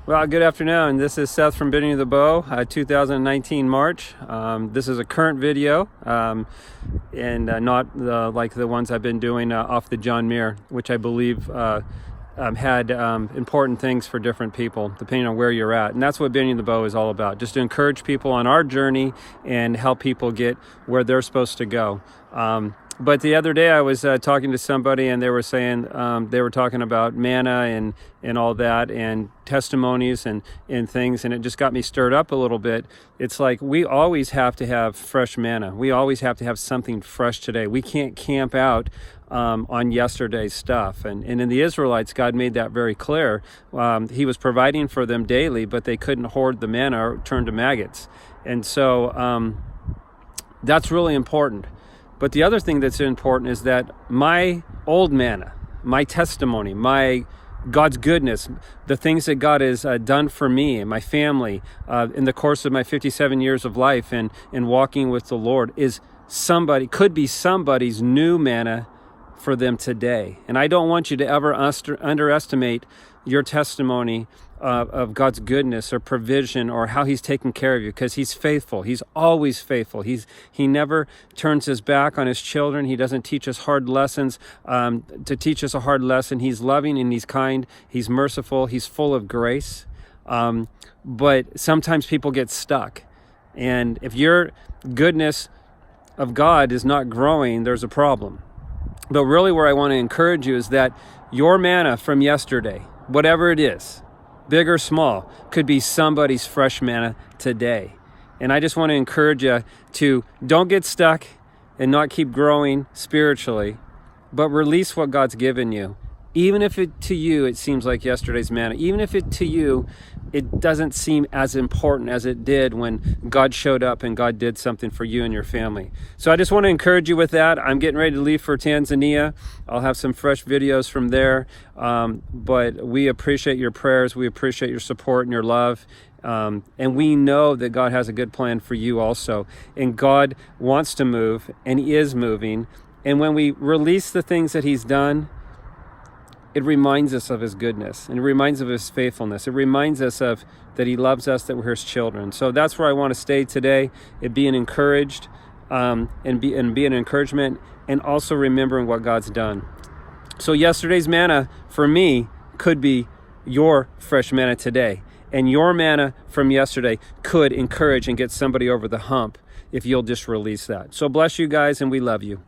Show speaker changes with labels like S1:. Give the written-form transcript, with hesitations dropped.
S1: Well, good afternoon. This is Seth from Bending the Bow, 2019 March. This is a current video, and not like the ones I've been doing off the John Muir, which I believe had important things for different people, depending on where you're at. And that's what Bending the Bow is all about, just to encourage people on our journey and help people get where they're supposed to go. But the other day I was talking to somebody, and they were saying, they were talking about manna and all that, and testimonies and things, and it just got me stirred up a little bit. It's like we always have to have fresh manna. We always have to have something fresh today. We can't camp out on yesterday's stuff. And in the Israelites, God made that very clear. He was providing for them daily, but they couldn't hoard the manna or turn to maggots. And so that's really important. But the other thing that's important is that my old manna, my testimony, my God's goodness, the things that God has done for me and my family in the course of my 57 years of life and walking with the Lord could be somebody's new manna for them today. And I don't want you to ever underestimate your testimony of God's goodness or provision or how He's taken care of you, because He's faithful. He's always faithful. He never turns His back on His children. He doesn't teach us hard lessons to teach us a hard lesson. He's loving and He's kind. He's merciful. He's full of grace. But sometimes people get stuck. And if your goodness of God is not growing, there's a problem. But really where I want to encourage you is that your manna from yesterday, whatever it is, big or small, could be somebody's fresh manna today. And I just want to encourage you to don't get stuck and not keep growing spiritually, but release what God's given you. Even if to you it seems like yesterday's manna, even if to you it doesn't seem as important as it did when God showed up and God did something for you and your family. So I just want to encourage you with that. I'm getting ready to leave for Tanzania. I'll have some fresh videos from there. But we appreciate your prayers. We appreciate your support and your love. And we know that God has a good plan for you also. And God wants to move, and He is moving. And when we release the things that He's done, it reminds us of His goodness, and it reminds us of His faithfulness. It reminds us of that He loves us, that we're His children. So that's where I want to stay today, and being encouraged, and be an encouragement, and also remembering what God's done. So yesterday's manna for me could be your fresh manna today, and your manna from yesterday could encourage and get somebody over the hump if you'll just release that. So bless you guys, and we love you.